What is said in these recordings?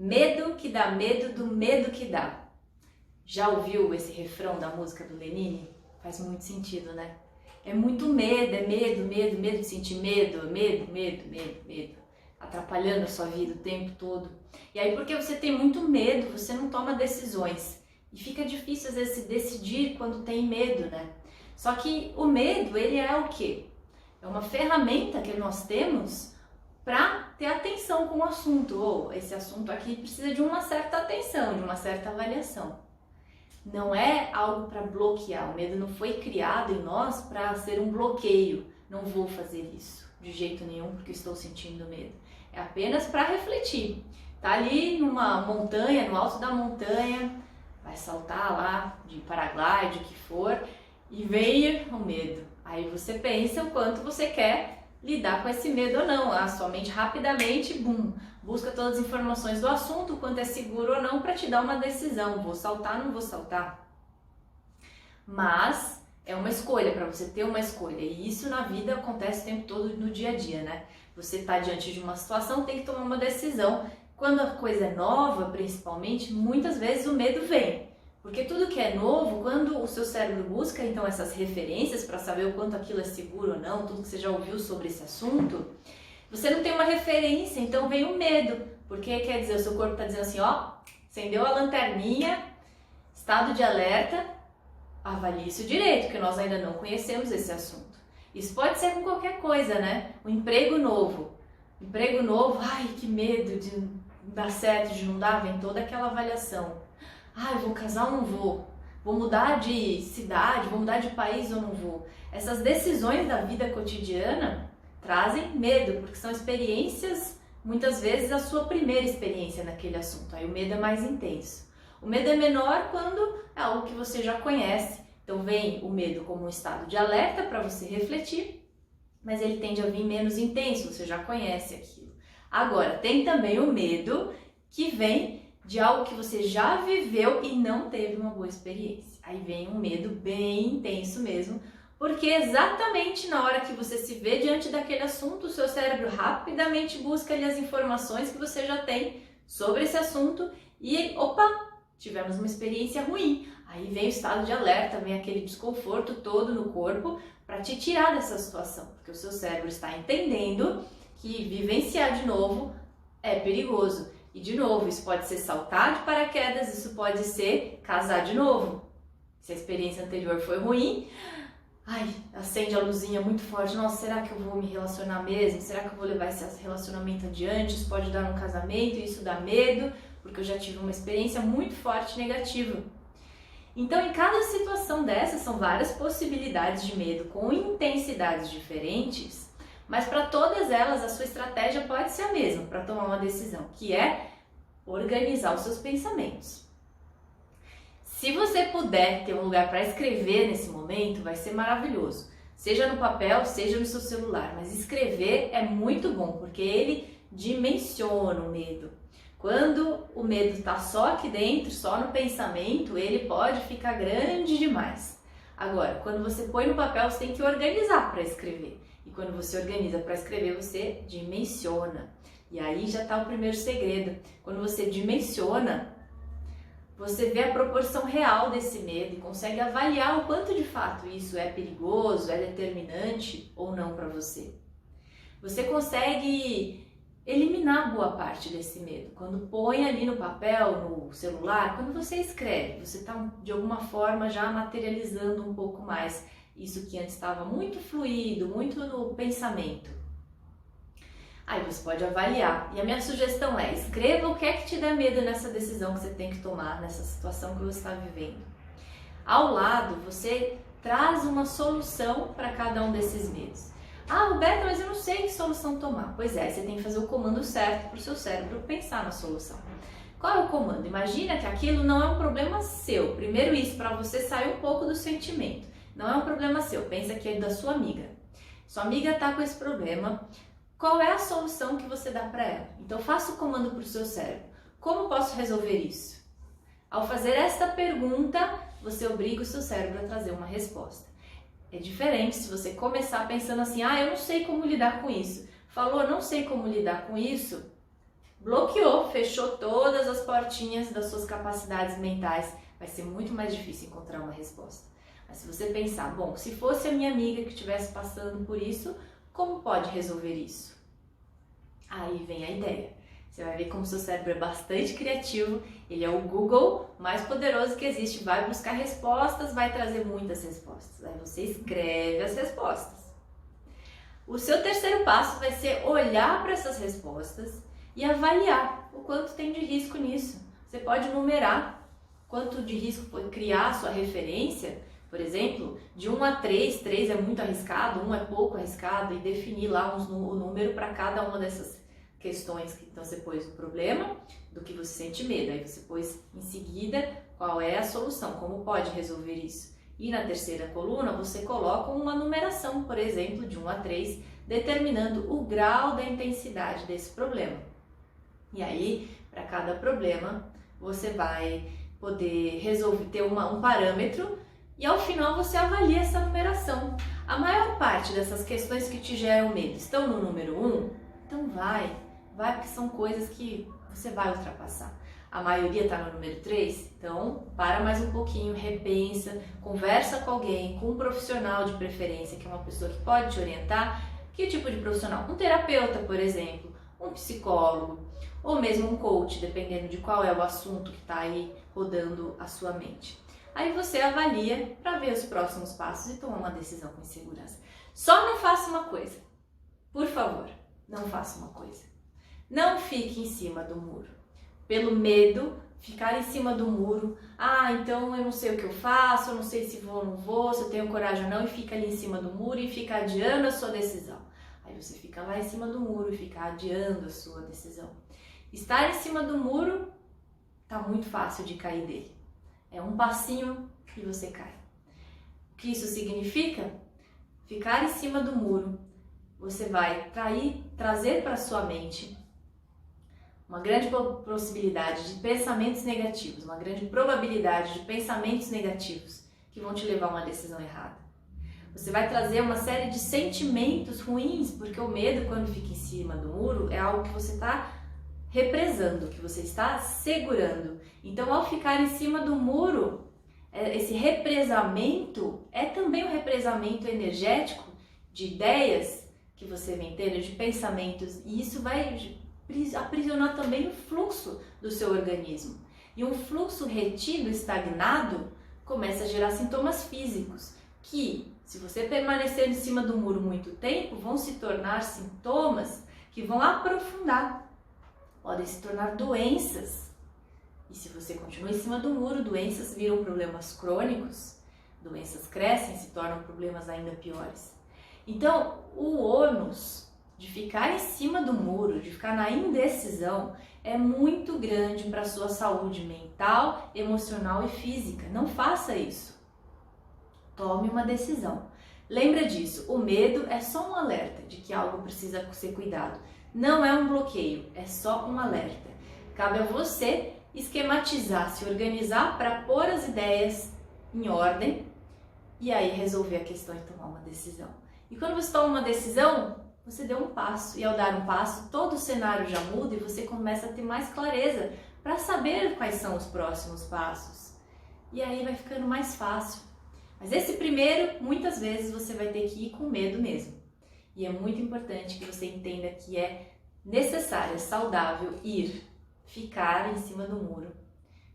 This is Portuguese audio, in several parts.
Medo que dá medo do medo que dá. Já ouviu esse refrão da música do Lenine? Faz muito sentido, né? É muito medo, é medo, medo, medo de sentir medo, medo, medo, medo, medo. Atrapalhando a sua vida o tempo todo. E aí, porque você tem muito medo, você não toma decisões. E fica difícil, às vezes, se decidir quando tem medo, né? Só que o medo, ele é o quê? É uma ferramenta que nós temos para ter atenção com o assunto. Ou esse assunto aqui precisa de uma certa atenção, de uma certa avaliação. Não é algo para bloquear. O medo não foi criado em nós para ser um bloqueio. Não vou fazer isso de jeito nenhum porque estou sentindo medo. É apenas para refletir. Tá ali numa montanha, no alto da montanha, vai saltar lá de paraglide, o que for, e vem o medo. Aí você pensa o quanto você quer lidar com esse medo ou não. A sua mente rapidamente, busca todas as informações do assunto, quanto é seguro ou não, para te dar uma decisão. Vou saltar, não vou saltar? Mas é uma escolha, para você ter uma escolha. E isso na vida acontece o tempo todo no dia a dia, né? Você está diante de uma situação, tem que tomar uma decisão. Quando a coisa é nova, principalmente, muitas vezes o medo vem. Porque tudo que é novo, quando o seu cérebro busca então essas referências para saber o quanto aquilo é seguro ou não, tudo que você já ouviu sobre esse assunto, você não tem uma referência, então vem o medo. Porque quer dizer, o seu corpo está dizendo assim, ó, acendeu a lanterninha, estado de alerta, avalie isso direito, porque nós ainda não conhecemos esse assunto. Isso pode ser com qualquer coisa, né? Um emprego novo. Emprego novo, ai, que medo de não dar certo, de não dar, vem toda aquela avaliação. Ah, eu vou casar ou não vou? Vou mudar de cidade, vou mudar de país ou não vou? Essas decisões da vida cotidiana trazem medo, porque são experiências, muitas vezes a sua primeira experiência naquele assunto. Aí o medo é mais intenso. O medo é menor quando é algo que você já conhece. Então vem o medo como um estado de alerta para você refletir, mas ele tende a vir menos intenso, você já conhece aquilo. Agora, tem também o medo que vem de algo que você já viveu e não teve uma boa experiência. Aí vem um medo bem intenso mesmo, porque exatamente na hora que você se vê diante daquele assunto, o seu cérebro rapidamente busca ali as informações que você já tem sobre esse assunto e, opa, tivemos uma experiência ruim. Aí vem o estado de alerta, vem aquele desconforto todo no corpo para te tirar dessa situação, porque o seu cérebro está entendendo que vivenciar de novo é perigoso. E de novo, isso pode ser saltar de paraquedas, isso pode ser casar de novo. Se a experiência anterior foi ruim, ai, acende a luzinha muito forte. Nossa, será que eu vou me relacionar mesmo? Será que eu vou levar esse relacionamento adiante? Isso pode dar um casamento, isso dá medo, porque eu já tive uma experiência muito forte negativa. Então, em cada situação dessas, são várias possibilidades de medo com intensidades diferentes. Mas para todas elas, a sua estratégia pode ser a mesma para tomar uma decisão, que é organizar os seus pensamentos. Se você puder ter um lugar para escrever nesse momento, vai ser maravilhoso. Seja no papel, seja no seu celular. Mas escrever é muito bom, porque ele dimensiona o medo. Quando o medo está só aqui dentro, só no pensamento, ele pode ficar grande demais. Agora, quando você põe no papel, você tem que organizar para escrever. E quando você organiza para escrever, você dimensiona. E aí já está o primeiro segredo. Quando você dimensiona, você vê a proporção real desse medo e consegue avaliar o quanto de fato isso é perigoso, é determinante ou não para você. Você consegue eliminar boa parte desse medo. Quando põe ali no papel, no celular, quando você escreve, você está de alguma forma já materializando um pouco mais isso que antes estava muito fluido, muito no pensamento. Aí você pode avaliar. E a minha sugestão é, escreva o que é que te dá medo nessa decisão que você tem que tomar, nessa situação que você está vivendo. Ao lado, você traz uma solução para cada um desses medos. Ah, Roberta, mas eu não sei que solução tomar. Pois é, você tem que fazer o comando certo para o seu cérebro pensar na solução. Qual é o comando? Imagina que aquilo não é um problema seu. Primeiro isso, para você sair um pouco do sentimento. Não é um problema seu, pensa que é da sua amiga. Sua amiga está com esse problema. Qual é a solução que você dá para ela? Então faça o comando para o seu cérebro. Como posso resolver isso? Ao fazer esta pergunta, você obriga o seu cérebro a trazer uma resposta. É diferente se você começar pensando assim, eu não sei como lidar com isso. Falou, não sei como lidar com isso, bloqueou, fechou todas as portinhas das suas capacidades mentais, vai ser muito mais difícil encontrar uma resposta. Mas se você pensar, bom, se fosse a minha amiga que estivesse passando por isso, como pode resolver isso? Aí vem a ideia. Você vai ver como seu cérebro é bastante criativo, ele é o Google mais poderoso que existe, vai buscar respostas, vai trazer muitas respostas. Aí você escreve as respostas. O seu terceiro passo vai ser olhar para essas respostas e avaliar o quanto tem de risco nisso. Você pode numerar quanto de risco foi criar a sua referência, por exemplo, de 1 a 3, 3 é muito arriscado, 1 é pouco arriscado, e definir lá o número para cada uma dessas questões. Então você pôs o problema, do que você sente medo, aí você pôs em seguida qual é a solução, como pode resolver isso. E na terceira coluna você coloca uma numeração, por exemplo, de 1 a 3, determinando o grau da intensidade desse problema. E aí, para cada problema, você vai poder resolver, ter um parâmetro, e ao final você avalia essa numeração. A maior parte dessas questões que te geram medo estão no número 1, então vai porque são coisas que você vai ultrapassar. A maioria está no número 3, então para mais um pouquinho, repensa, conversa com alguém, com um profissional de preferência, que é uma pessoa que pode te orientar. Que tipo de profissional? Um terapeuta, por exemplo, um psicólogo, ou mesmo um coach, dependendo de qual é o assunto que está aí rodando a sua mente. Aí você avalia para ver os próximos passos e tomar uma decisão com segurança. Só não faça uma coisa, por favor, não faça uma coisa. Não fique em cima do muro. Pelo medo, ficar em cima do muro, então eu não sei o que eu faço, eu não sei se vou ou não vou, se eu tenho coragem ou não, e fica ali em cima do muro e fica adiando a sua decisão. Aí você fica lá em cima do muro e fica adiando a sua decisão. Estar em cima do muro tá muito fácil de cair dele. É um passinho e você cai. O que isso significa? Ficar em cima do muro, você vai trazer para sua mente uma grande possibilidade de pensamentos negativos, uma grande probabilidade de pensamentos negativos que vão te levar a uma decisão errada. Você vai trazer uma série de sentimentos ruins, porque o medo, quando fica em cima do muro, é algo que você está represando, que você está segurando. Então, ao ficar em cima do muro, esse represamento é também um represamento energético de ideias que você vem tendo, de pensamentos, e isso vai aprisionar também o fluxo do seu organismo. E um fluxo retido, estagnado, começa a gerar sintomas físicos, que, se você permanecer em cima do muro muito tempo, vão se tornar sintomas que vão aprofundar, podem se tornar doenças. E se você continua em cima do muro, doenças viram problemas crônicos, doenças crescem, se tornam problemas ainda piores. Então, o ônus de ficar em cima do muro, de ficar na indecisão, é muito grande para a sua saúde mental, emocional e física. Não faça isso. Tome uma decisão. Lembra disso, o medo é só um alerta de que algo precisa ser cuidado. Não é um bloqueio, é só um alerta. Cabe a você esquematizar, se organizar para pôr as ideias em ordem e aí resolver a questão e tomar uma decisão. E quando você toma uma decisão, você deu um passo, e ao dar um passo, todo o cenário já muda e você começa a ter mais clareza para saber quais são os próximos passos. E aí vai ficando mais fácil. Mas esse primeiro, muitas vezes você vai ter que ir com medo mesmo. E é muito importante que você entenda que é necessário, é saudável ficar em cima do muro.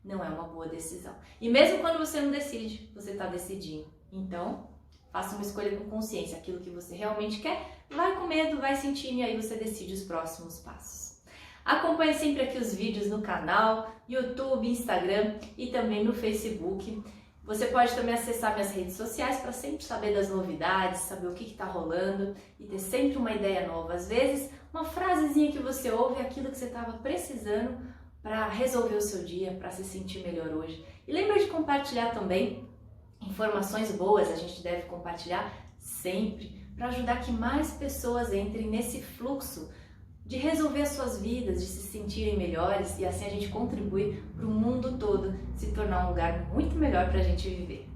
Não é uma boa decisão. E mesmo quando você não decide, você está decidindo. Então, faça uma escolha com consciência. Aquilo que você realmente quer, vai com medo, vai sentindo e aí você decide os próximos passos. Acompanhe sempre aqui os vídeos no canal, YouTube, Instagram e também no Facebook. Você pode também acessar minhas redes sociais para sempre saber das novidades, saber o que está rolando e ter sempre uma ideia nova. Às vezes, uma frasezinha que você ouve é aquilo que você estava precisando para resolver o seu dia, para se sentir melhor hoje. E lembra de compartilhar também informações boas, a gente deve compartilhar sempre para ajudar que mais pessoas entrem nesse fluxo de resolver as suas vidas, de se sentirem melhores e assim a gente contribui para o mundo todo se tornar um lugar muito melhor para a gente viver.